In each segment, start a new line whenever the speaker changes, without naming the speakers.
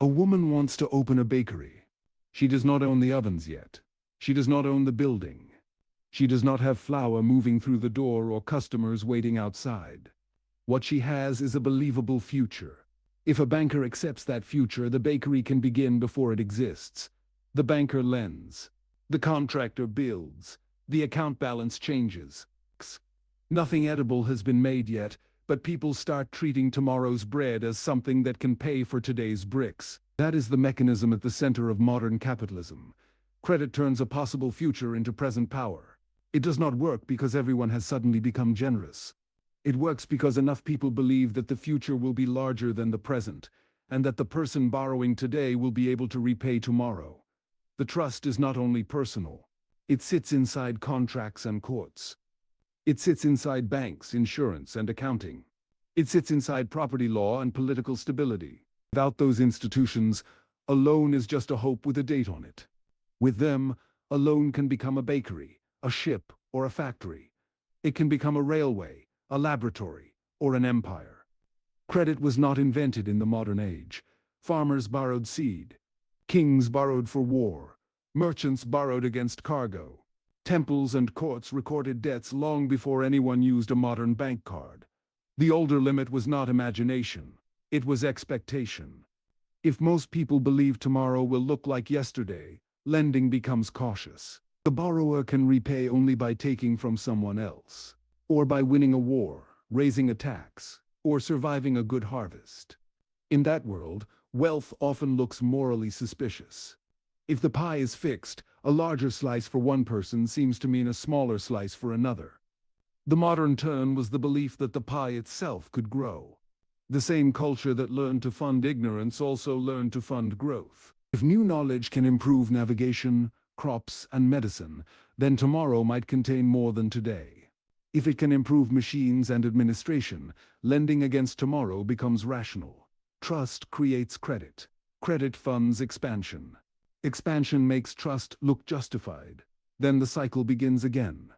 A woman wants to open a bakery. She does not own the ovens yet. She does not own the building. She does not have flour moving through the door or customers waiting outside. What she has is a believable future. If a banker accepts that future, the bakery can begin before it exists. The banker lends. The contractor builds. The account balance changes. Nothing edible has been made yet, but people start treating tomorrow's bread as something that can pay for today's bricks. That is the mechanism at the center of modern capitalism. Credit turns a possible future into present power. It does not work because everyone has suddenly become generous. It works because enough people believe that the future will be larger than the present, and that the person borrowing today will be able to repay tomorrow. The trust is not only personal. It sits inside contracts and courts. It sits inside banks, insurance, and accounting. It sits inside property law and political stability. Without those institutions, a loan is just a hope with a date on it. With them, a loan can become a bakery, a ship, or a factory. It can become a railway, a laboratory, or an empire. Credit was not invented in the modern age. Farmers borrowed seed. Kings borrowed for war. Merchants borrowed against cargo. Temples and courts recorded debts long before anyone used a modern bank card. The older limit was not imagination. It was expectation. If most people believe tomorrow will look like yesterday, lending becomes cautious. The borrower can repay only by taking from someone else, or by winning a war, raising a tax, or surviving a good harvest. In that world, wealth often looks morally suspicious. If the pie is fixed, a larger slice for one person seems to mean a smaller slice for another. The modern turn was the belief that the pie itself could grow. The same culture that learned to fund ignorance also learned to fund growth. If new knowledge can improve navigation, crops, and medicine, then tomorrow might contain more than today. If it can improve machines and administration, lending against tomorrow becomes rational. Trust creates credit. Credit funds expansion. Expansion makes trust look justified. Then the cycle begins again.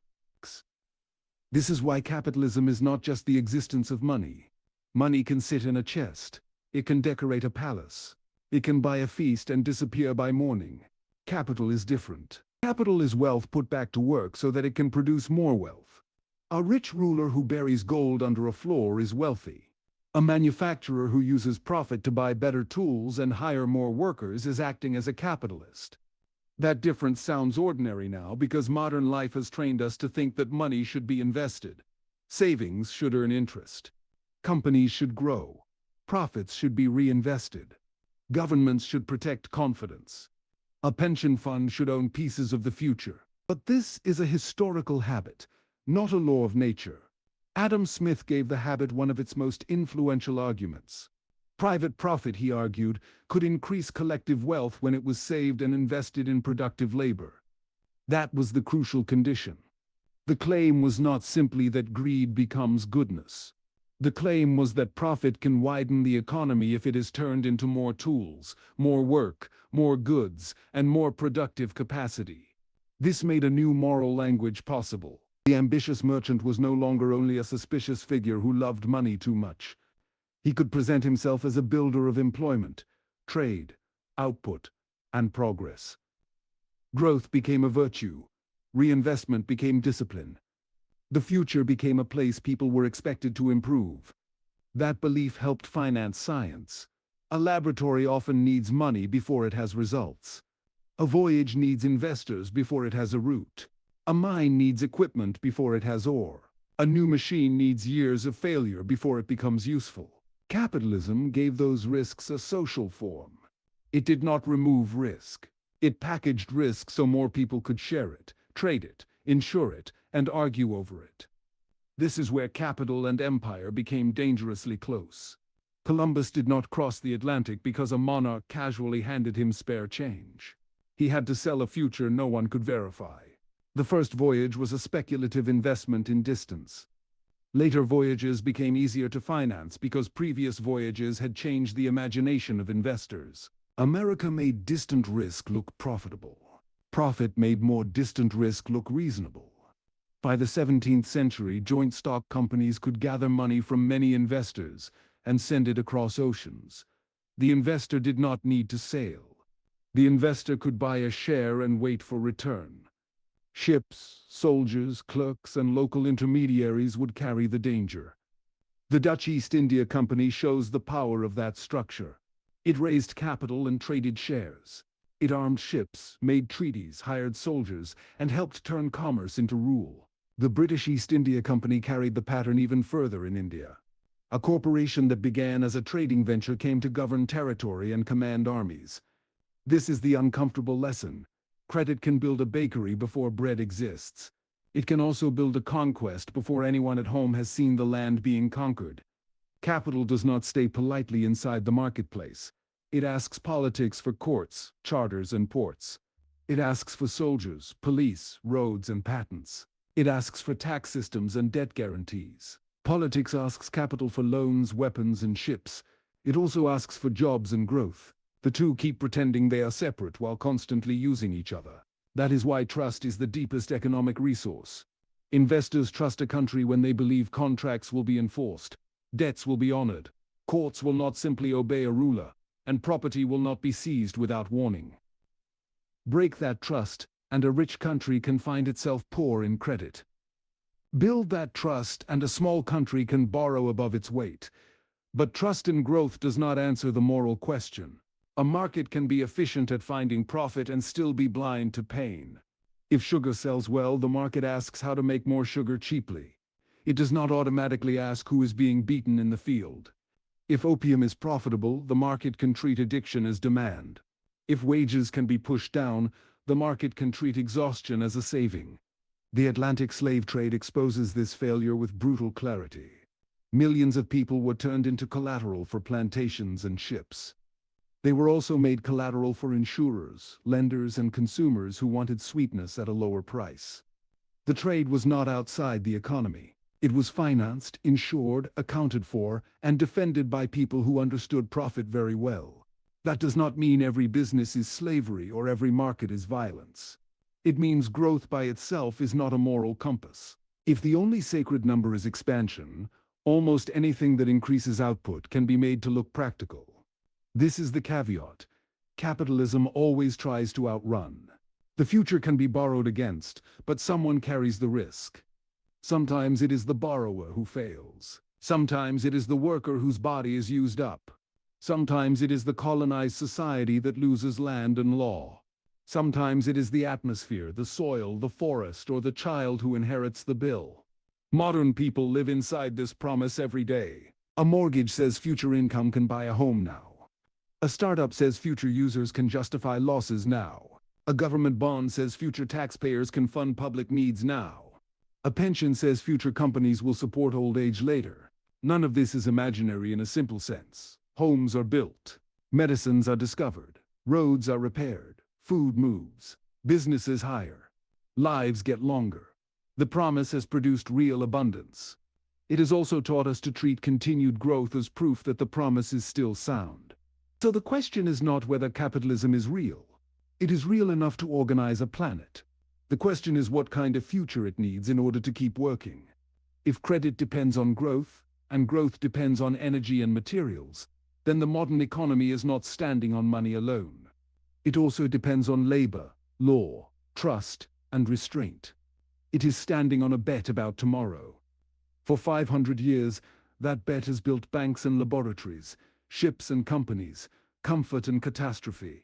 This is why capitalism is not just the existence of money. Money can sit in a chest. It can decorate a palace. It can buy a feast and disappear by morning. Capital is different. Capital is wealth put back to work so that it can produce more wealth. A rich ruler who buries gold under a floor is wealthy. A manufacturer who uses profit to buy better tools and hire more workers is acting as a capitalist. That difference sounds ordinary now because modern life has trained us to think that money should be invested. Savings should earn interest. Companies should grow. Profits should be reinvested. Governments should protect confidence. A pension fund should own pieces of the future. But this is a historical habit, not a law of nature. Adam Smith gave the habit one of its most influential arguments. Private profit, he argued, could increase collective wealth when it was saved and invested in productive labor. That was the crucial condition. The claim was not simply that greed becomes goodness. The claim was that profit can widen the economy if it is turned into more tools, more work, more goods, and more productive capacity. This made a new moral language possible. The ambitious merchant was no longer only a suspicious figure who loved money too much. He could present himself as a builder of employment, trade, output, and progress. Growth became a virtue. Reinvestment became discipline. The future became a place people were expected to improve. That belief helped finance science. A laboratory often needs money before it has results. A voyage needs investors before it has a route. A mine needs equipment before it has ore. A new machine needs years of failure before it becomes useful. Capitalism gave those risks a social form. It did not remove risk. It packaged risk so more people could share it, trade it, insure it, and argue over it. This is where capital and empire became dangerously close. Columbus did not cross the Atlantic because a monarch casually handed him spare change. He had to sell a future no one could verify. The first voyage was a speculative investment in distance. Later voyages became easier to finance because previous voyages had changed the imagination of investors. America made distant risk look profitable. Profit made more distant risk look reasonable. By the 17th century, joint stock companies could gather money from many investors and send it across oceans. The investor did not need to sail. The investor could buy a share and wait for return. Ships, soldiers, clerks, and local intermediaries would carry the danger. The Dutch East India Company shows the power of that structure. It raised capital and traded shares. It armed ships, made treaties, hired soldiers, and helped turn commerce into rule. The British East India Company carried the pattern even further in India. A corporation that began as a trading venture came to govern territory and command armies. This is the uncomfortable lesson. Credit can build a bakery before bread exists. It can also build a conquest before anyone at home has seen the land being conquered. Capital does not stay politely inside the marketplace. It asks politics for courts, charters, and ports. It asks for soldiers, police, roads, and patents. It asks for tax systems and debt guarantees. Politics asks capital for loans, weapons, and ships. It also asks for jobs and growth. The two keep pretending they are separate while constantly using each other. That is why trust is the deepest economic resource. Investors trust a country when they believe contracts will be enforced, debts will be honored, courts will not simply obey a ruler, and property will not be seized without warning. Break that trust, and a rich country can find itself poor in credit. Build that trust, and a small country can borrow above its weight. But trust in growth does not answer the moral question. A market can be efficient at finding profit and still be blind to pain. If sugar sells well, the market asks how to make more sugar cheaply. It does not automatically ask who is being beaten in the field. If opium is profitable, the market can treat addiction as demand. If wages can be pushed down, the market can treat exhaustion as a saving. The Atlantic slave trade exposes this failure with brutal clarity. Millions of people were turned into collateral for plantations and ships. They were also made collateral for insurers, lenders, and consumers who wanted sweetness at a lower price. The trade was not outside the economy. It was financed, insured, accounted for, and defended by people who understood profit very well. That does not mean every business is slavery or every market is violence. It means growth by itself is not a moral compass. If the only sacred number is expansion, almost anything that increases output can be made to look practical. This is the caveat. Capitalism always tries to outrun. The future can be borrowed against, but someone carries the risk. Sometimes it is the borrower who fails. Sometimes it is the worker whose body is used up. Sometimes it is the colonized society that loses land and law. Sometimes it is the atmosphere, the soil, the forest, or the child who inherits the bill. Modern people live inside this promise every day. A mortgage says future income can buy a home now. A startup says future users can justify losses now. A government bond says future taxpayers can fund public needs now. A pension says future companies will support old age later. None of this is imaginary in a simple sense. Homes are built. Medicines are discovered. Roads are repaired. Food moves. Businesses hire. Lives get longer. The promise has produced real abundance. It has also taught us to treat continued growth as proof that the promise is still sound. So the question is not whether capitalism is real. It is real enough to organize a planet. The question is what kind of future it needs in order to keep working. If credit depends on growth, and growth depends on energy and materials, then the modern economy is not standing on money alone. It also depends on labor, law, trust, and restraint. It is standing on a bet about tomorrow. For 500 years, that bet has built banks and laboratories, ships and companies, comfort and catastrophe.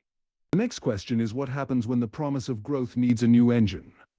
The next question is what happens when the promise of growth needs a new engine.